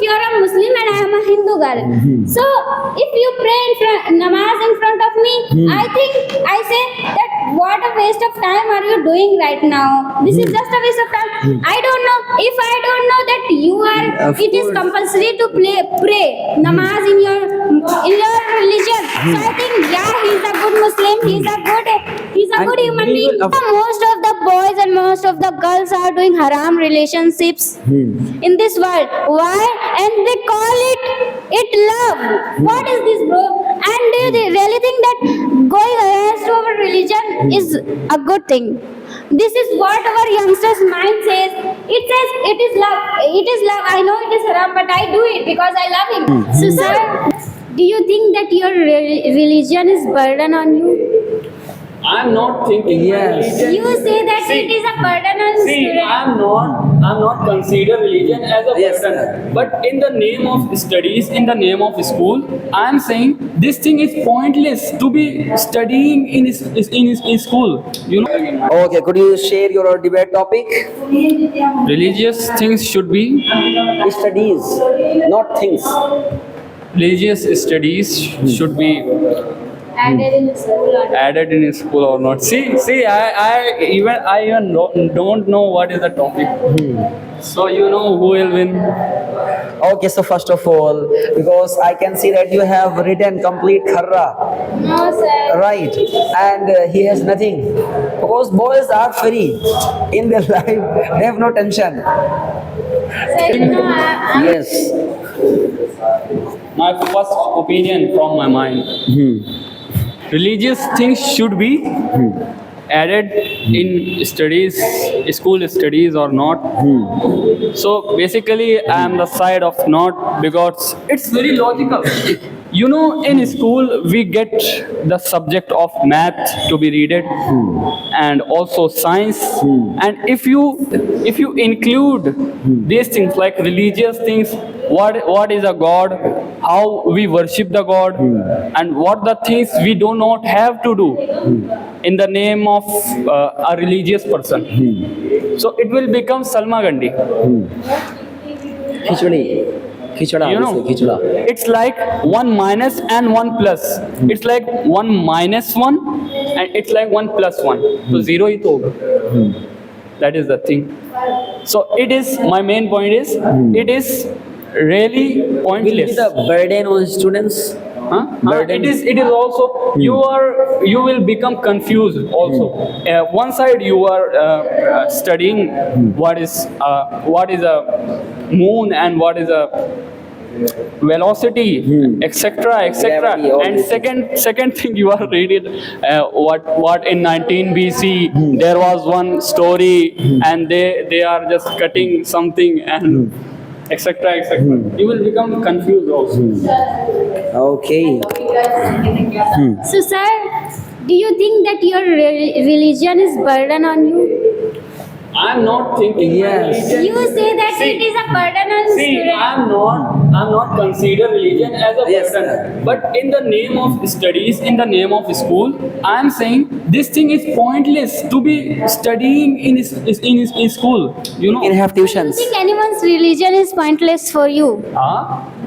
you are a Muslim and I am a Hindu girl. So if you pray namaz in front of me, I say that what a waste of time are you doing right now? This is just a waste of time. I don't know if I don't know that you are. Of It is course. compulsory to pray namaz in your religion. So I think he's a good Muslim. He's a And good human we being. will- Most of the boys and most of the girls are doing haram relationships in this world. Why? And they call it love. What is this, bro? And do you really think that going against our religion is a good thing? This is what our youngsters' mind says. It says it is love. It is love. I know it is haram, but I do it because I love him. So, sir, do you think that your religion is burden on you? I'm not thinking. Yes. You say that it is a burden on See, student. I'm not consider religion as a Yes, burden. sir. But in the name of studies, in the name of school, I'm saying this thing is pointless to be studying in school. You know, Okay, could you share your debate topic? religious things should be Studies, not things. religious studies should be Added in the school or added in school or not. See, I even don't know what is the topic. So you know who will win. Okay, so first of all, because I can see that you have written complete kharra, no, sir. right? And he has nothing. Because boys are free in their life, they have no tension. Sir, no, Yes. My first opinion from my mind. Religious things should be added in studies, school studies or not. So basically, I am the side of not, because it's very logical. You know, in school we get the subject of math to be read and also science. And if you include these things like religious things, what is a god, how we worship the god, and what the things we do not have to do in the name of a religious person. So it will become Salma Gandhi. Khichdi. Khichda, You we know, say khichda. it's like 1 minus and 1 plus. It's like 1 minus 1 and it's like 1 plus 1. So 0 hi to hoga. That is the thing. So it is, my main point is, it is really Will be pointless. the burden on students. Huh? Burden. It is also, you will become confused also. One side you are studying what is a moon and what is a velocity, etc., Gravity, all and these second thing you are reading what in 19 BC there was one story and they are just cutting something and etc., you will become confused also. Okay. So, sir, do you think that your religion is burden on you? I'm not thinking. Yes. You say that See, it is a burden on See, student. I'm not consider religion as a Yes, burden. sir. But in the name of studies, in the name of school, I'm saying this thing is pointless to be studying in school. You know. You can have Do you tuitions. think anyone's religion is pointless for you?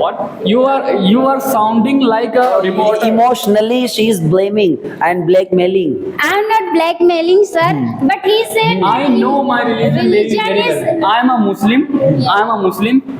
What? You are sounding like a reporter. Emotionally, she is blaming and blackmailing. I am not blackmailing, sir, but he said I know my religion very well. I am a Muslim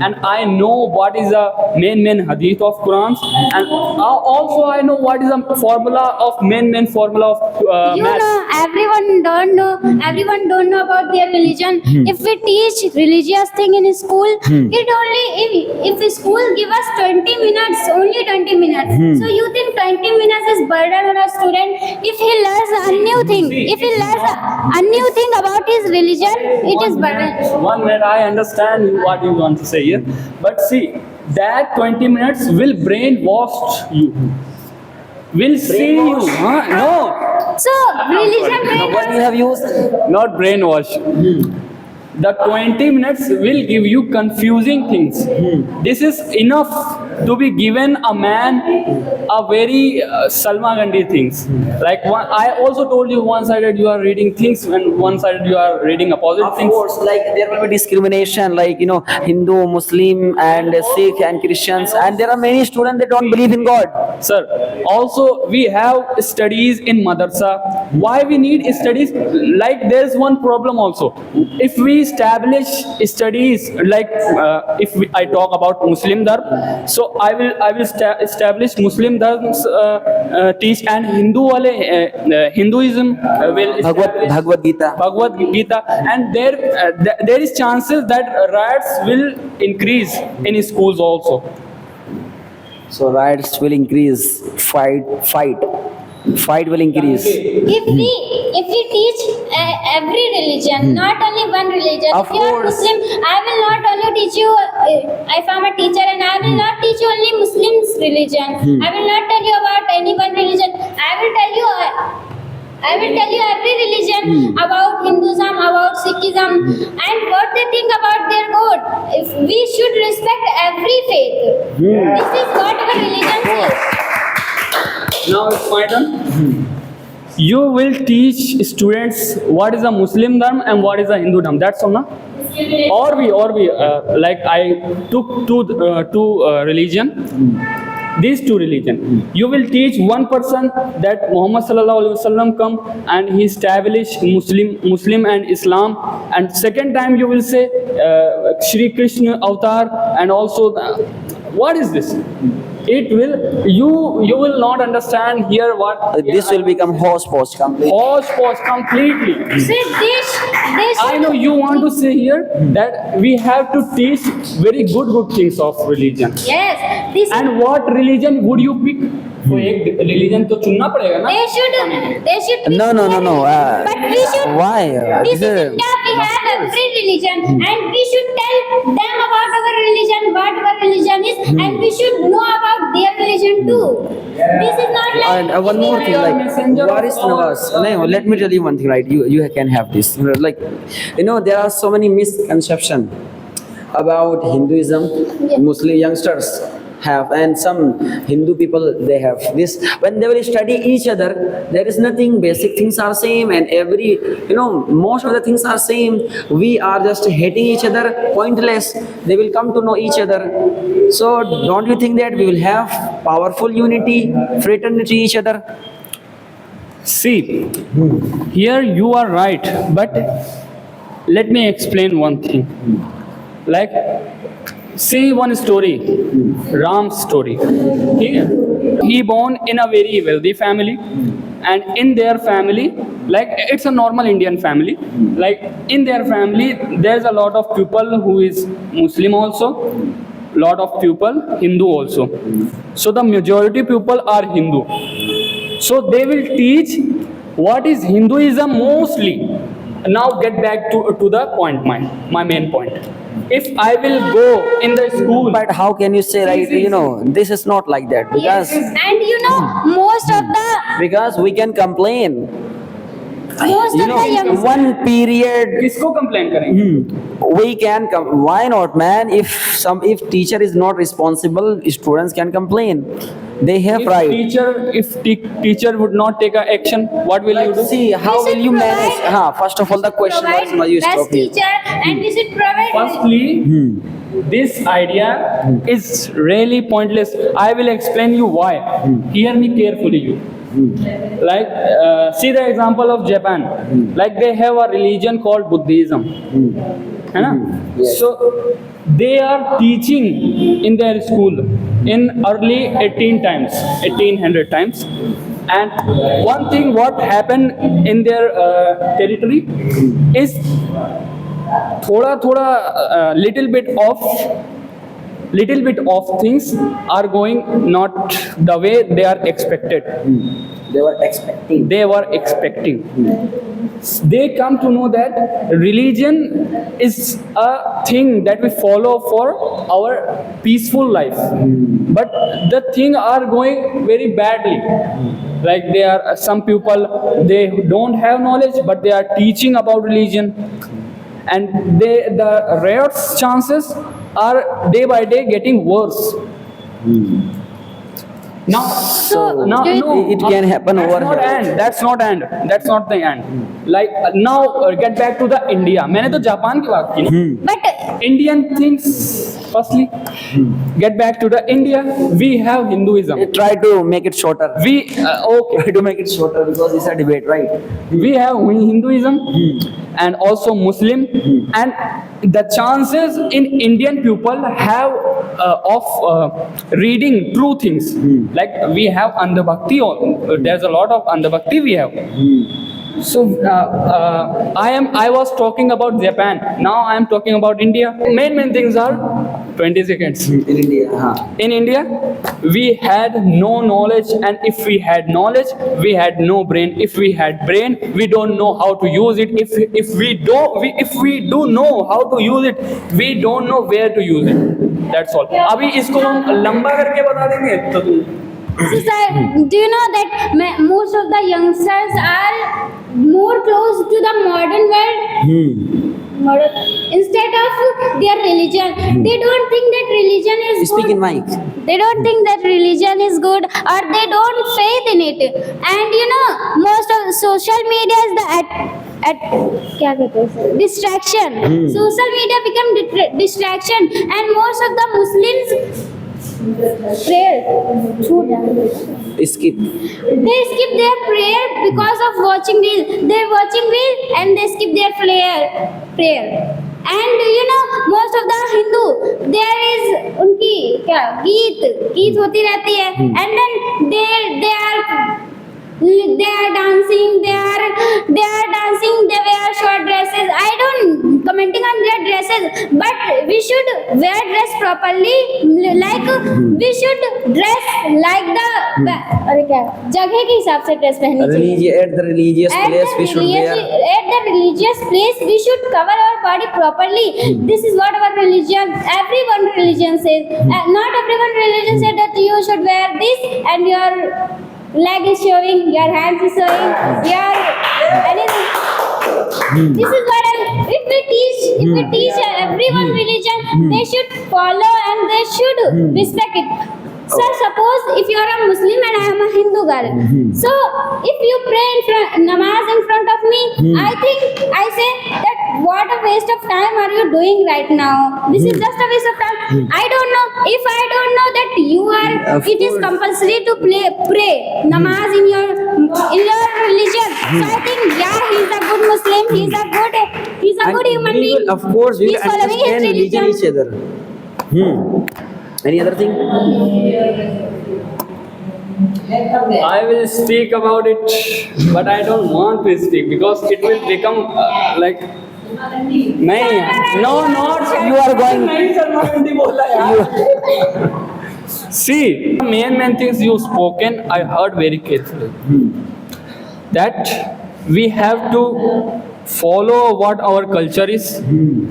and I know what is the main hadith of Quran, and also I know what is the formula of main formula of you math. know, everyone don't know about their religion. If we teach religious thing in school, it only if school give us 20 minutes, only 20 minutes. So you think 20 minutes is burden on a student? If he learns a new thing, if he learns a new thing about his religion, it is burden. 1 minute, I understand what you want to say here, but see, that 20 minutes will brainwash you. Will see you. No, So religion sorry. made What you us. have used? not brainwash. The 20 minutes will give you confusing things. This is enough to be given a man a very Salma Gandhi things. Like I also told you, one-sided you are reading things and one-sided you are reading opposite Of things. course, like there will be discrimination, like Hindu, Muslim, and Sikh and Christians, and there are many students that don't believe in God. Sir, also we have studies in madrasa. Why we need studies? Like there's one problem also. If we establish studies, like I talk about Muslim dharma, so I will establish Muslim dharma teach, and Hinduism will establish Bhagavad Gita. Bhagavad Gita, and there is chances that riots will increase in schools also. So riots will increase, fight will increase. If we teach every religion, not only one religion. Of if you are course. Muslim, I will not only teach you. If I'm a teacher, and I will not teach you only Muslims religion. I will not tell you about any one religion. I will tell you every religion, about Hinduism, about Sikhism, and what they think about their God. If we should respect every faith. This is what our religion says. Now it's my turn. You will teach students what is a Muslim dharma and what is a Hindu dharma. That's all, na? Or we like I took two religion. These two religion. You will teach one person that Muhammad sallallahu alaihi wasallam come and he established Muslim and Islam. And second time you will say Shri Krishna avatar, and also what is this? It will you will not understand here what This will become hodgepodge completely. hodgepodge completely. See, they should. I know you want to say here that we have to teach very good things of religion. Yes, this. And what religion would you pick? कोई एक religion तो चुनना पड़ेगा ना? They should. No. But we should. Why? This is This is- India. We have every religion, and we should tell them about our religion, what our religion is, and we should know about their religion too. This is not like. And one more thing, like messenger what is of God. Nawaz? No, let me tell you one thing, right? You can have this. Like there are so many misconceptions about Hinduism. Muslim youngsters have, and some Hindu people they have this. When they will study each other, there is nothing. Basic things are same, and every most of the things are same. We are just hating each other, pointless. They will come to know each other. So don't you think that we will have powerful unity, fraternity each other? See, here you are right, but let me explain one thing. Like, see one story, Ram's story. He born in a very wealthy family, and in their family, like it's a normal Indian family. Like in their family, there's a lot of people who is Muslim also, lot of people Hindu also. So the majority people are Hindu. So they will teach what is Hinduism mostly. Now get back to the point, my main point. If I will go in the school, But how can you say like this is not like that? Because And most of the we can complain. youngsters. One period किसको complain करेंगे? we can why not, man? If teacher is not responsible, students can complain. They have right. If teacher would not take a action, what will you do? See, how We will should you manage? provide- First of all, the question Provide was you best stop here. teacher, and we should provide. Firstly, this idea is really pointless. I will explain you why. Hear me carefully, you. Like, see the example of Japan. Like they have a religion called Buddhism. है ना? So they are teaching in their school in early 1800 times. And one thing what happened in their territory is little bit of things are going not the way they are expected. They were expecting. They come to know that religion is a thing that we follow for our peaceful life, but the thing are going very badly. Like there are some people, they don't have knowledge, but they are teaching about religion, and the riots chances are day by day getting worse. Now, So, now, do you- no, it can happen that's over not here. end. That's not end. That's not the end. Like now, get back to the India. मैंने तो Japan की बात की ना. But Indian things. Firstly, get back to the India. We have Hinduism. Try to make it shorter. We okay. Try to make it shorter because it's a debate, right? We have Hinduism and also Muslim, and the chances in Indian people have of reading true things. Like we have Andhabhakti. There's a lot of Andhabhakti we have. So I was talking about Japan. Now I am talking about India. Main things are 20 seconds. In India, In India, we had no knowledge, and if we had knowledge, we had no brain. If we had brain, we don't know how to use it. If we do know how to use it, we don't know where to use it. That's all. अभी इसको हम लंबा करके बता देंगे तो do you know that most of the youngsters are more close to the modern world? Instead of their religion, they don't think that religion is speak good. in mic. They don't think that religion is good, or they don't faith in it. And you know, most of social media is the क्या कहते हैं sir? Distraction. Social media become distraction, and most of the Muslims prayer. Skip. They skip their prayer because of watching reel. They're watching reel and they skip their prayer. And you know, most of the Hindu, there is उनकी क्या गीत होती रहती है, and then they are dancing, they wear short dresses. I don't commenting on their dresses, but we should wear dress properly. Like we should dress like the अरे क्या जगह के हिसाब से ड्रेस पहननी चाहिए. At the religious place, we should wear. At the religious place, we should cover our body properly. This is what our religion, everyone religion says. Not everyone religion said that you should wear this and your leg is showing, your hands is showing, your anything. This is what if we teach everyone religion, they should follow and they should respect it. Sir, suppose if you are a Muslim and I am a Hindu girl, so if you pray namaz in front of me, I say that what a waste of time are you doing right now? This is just a waste of time. I don't know if I don't know that you are. Of It is course. compulsory to pray namaz in your religion. So I think he's a good Muslim. He's a good human being. Of course, we He's will following his understand religion each other. Any other thing? I will speak about it, but I don't want to speak because it will become like नहीं no not You are going. नहीं शर्मा हिंदी बोला यार. See, main things you spoken, I heard very carefully. That we have to follow what our culture is.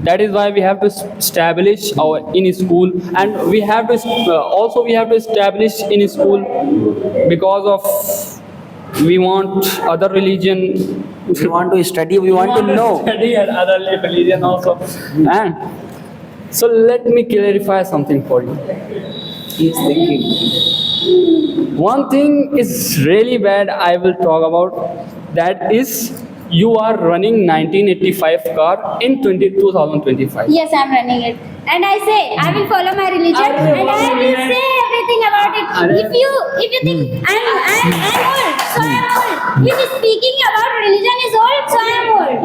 That is why we have to establish our in school, and we have to also we have to establish in school because of we want other religion. We want to study, we want to know. Study and other religion also. And so let me clarify something for you. He's thinking. One thing is really bad I will talk about. That is you are running 1985 car in 2025. Yes, I'm running it. And I say, I will follow my religion and I will say everything about it. If you think I'm old, so I'm old. If speaking about religion is old, so I'm old.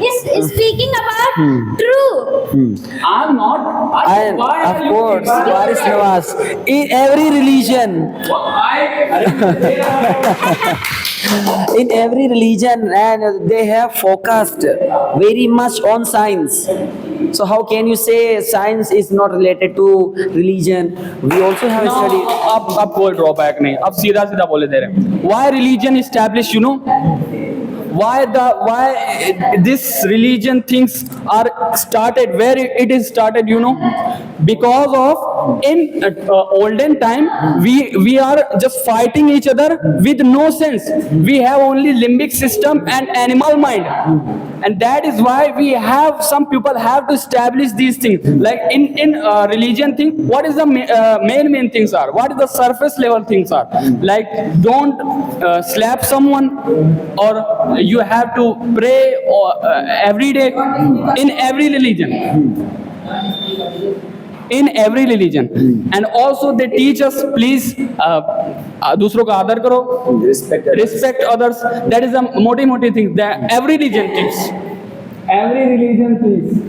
Is speaking about true. I'm not. And of course, Waris Nawaz, in every religion, in every religion, and they have focused very much on science. So how can you say science is not related to religion? We also have No, studied. अब कोई drawback नहीं. अब सीधा बोले दे रहे हैं. Why religion established? You know. Why this religion things are started, where it is started, you know, because of in olden time we are just fighting each other with no sense. We have only limbic system and animal mind. and that is why we have some people have to establish these things. Like in religion thing, what is the main things are? What is the surface level things are? Like don't slap someone, or you have to pray or every day in every religion. In every religion, and also they teach us, please दूसरों का आदर करो, respect others. That is the मोटी thing that every religion teaches. Every religion teaches.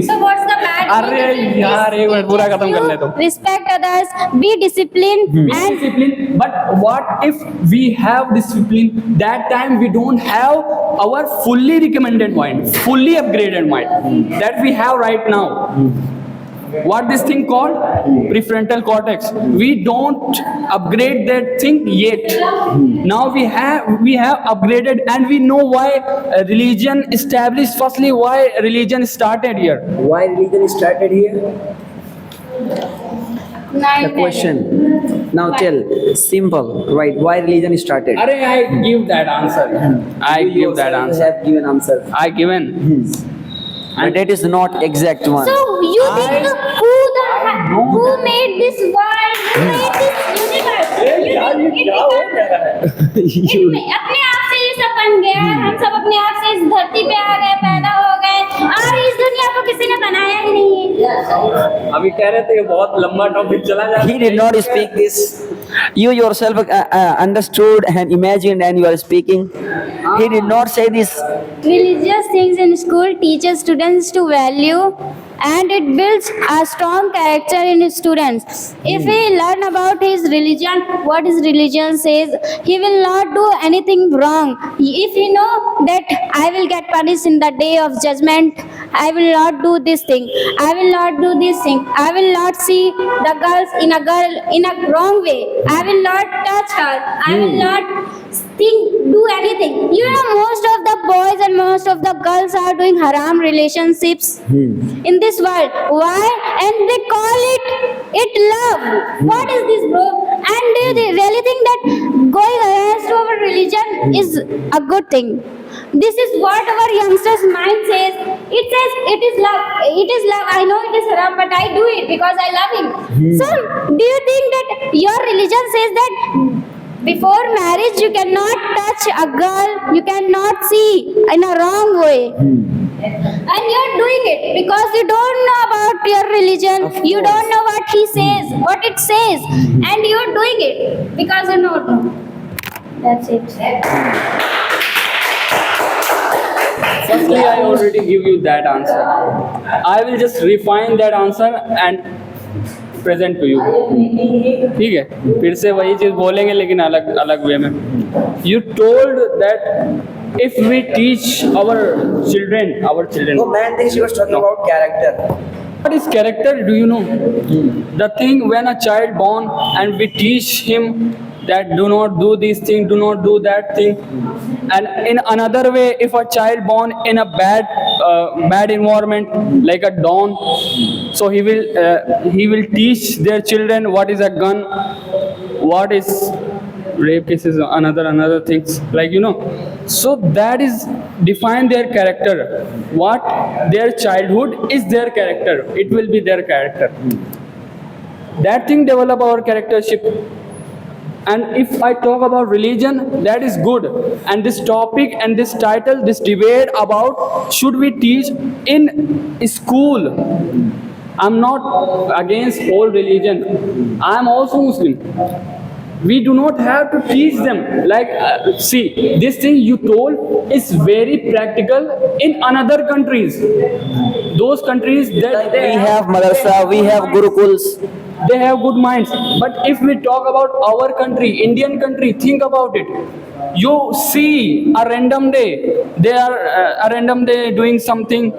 So what's the bad? अरे यार एक minute पूरा खत्म कर ले तो. Respect others, be disciplined, and Discipline, but what if we have discipline? That time we don't have our fully recommended mind, fully upgraded mind that we have right now. What this thing called? Prefrontal cortex. We don't upgrade that thing yet. Now we have upgraded, and we know why religion established. Firstly, why religion started here. Why religion started here? The question. Now tell, simple, right? Why religion started? Arey, I give that answer. I give that You answer. have given answer. I given. But that is not exact one. So you think who made this world? Who made this universe? अपने आप से ये सब बन गया। हम सब अपने आप से इस धरती पे आ गए, पैदा हो गए, और इस दुनिया को किसी ने बनाया ही नहीं है। अभी कह रहे थे कि बहुत लंबा टॉपिक चला जा. He did not speak this. You yourself understood and imagined, and you are speaking. He did not say this. Religious things in school teaches students to value, and it builds a strong character in students. If he learn about his religion, what his religion says, he will not do anything wrong. If he know that I will get punished in the day of judgment, I will not do this thing, I will not do this thing, I will not see the girls in a wrong way, I will not touch her, I will not do anything. You know, most of the boys and most of the girls are doing haram relationships in this world. Why? And they call it love. What is this, bro? And do you really think that going against our religion is a good thing? This is what our youngsters' mind says. It says it is love. It is love. I know it is haram, but I do it because I love him. So, do you think that your religion says that before marriage you cannot touch a girl, you cannot see in a wrong way? And you're doing it because you don't know about your religion, you don't know what he says, what it says, and you're doing it because you don't know. That's it. Firstly, I already give you that answer. I will just refine that answer and present to you. ठीक है, फिर से वही चीज बोलेंगे लेकिन अलग अलग वे में. You told that if we teach our children. Oh man, thinks she was talking about character. What is character? Do you know? The thing when a child born and we teach him that do not do this thing, do not do that thing. And in another way, if a child born in a bad environment like a don, so he will teach their children what is a gun, what is rape cases, another things, like, you know. So that is define their character. What their childhood is their character. It will be their character. That thing develop our charactership. And if I talk about religion, that is good. And this topic and this title, this debate about should we teach in school. I'm not against all religion. I'm also Muslim. We do not have to teach them. Like, see, this thing you told is very practical in another countries. Those countries that We have madrasa, we have gurukuls. they have good minds. But if we talk about our country, Indian country, think about it. You see a random day, they are a random day doing something,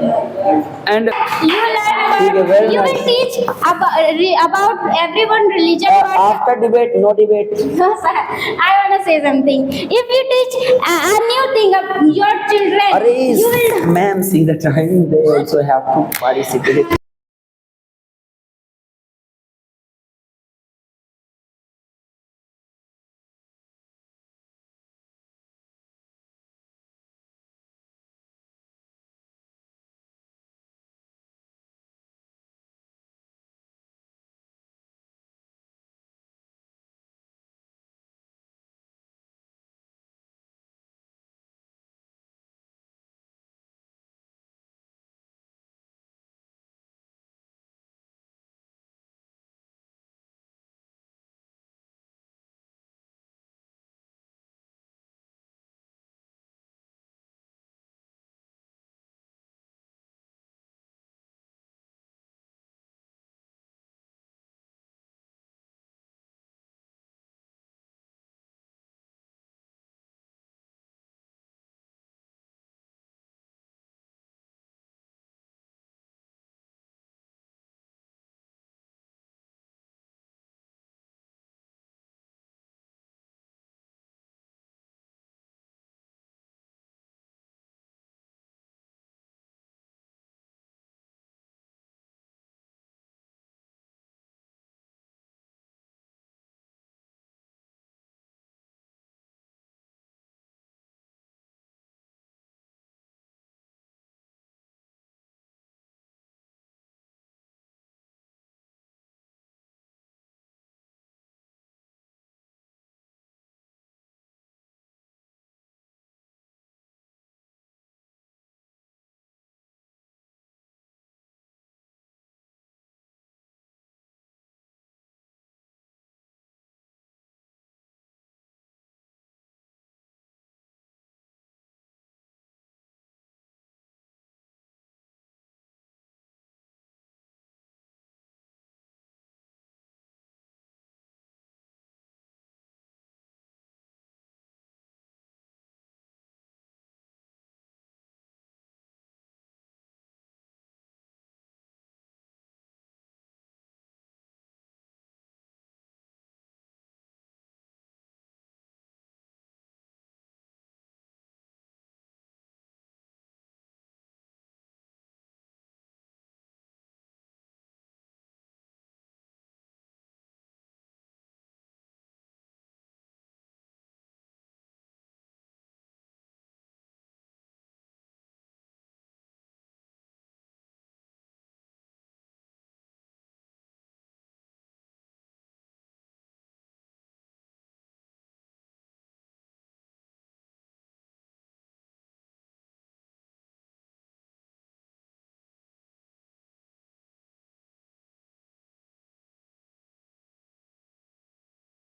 and You learn about, you will teach about everyone religion. After debate, no debate. No, sir. I want to say something. If you teach a new thing of your children, Arey, you will. ma'am, see the time, they also have to participate.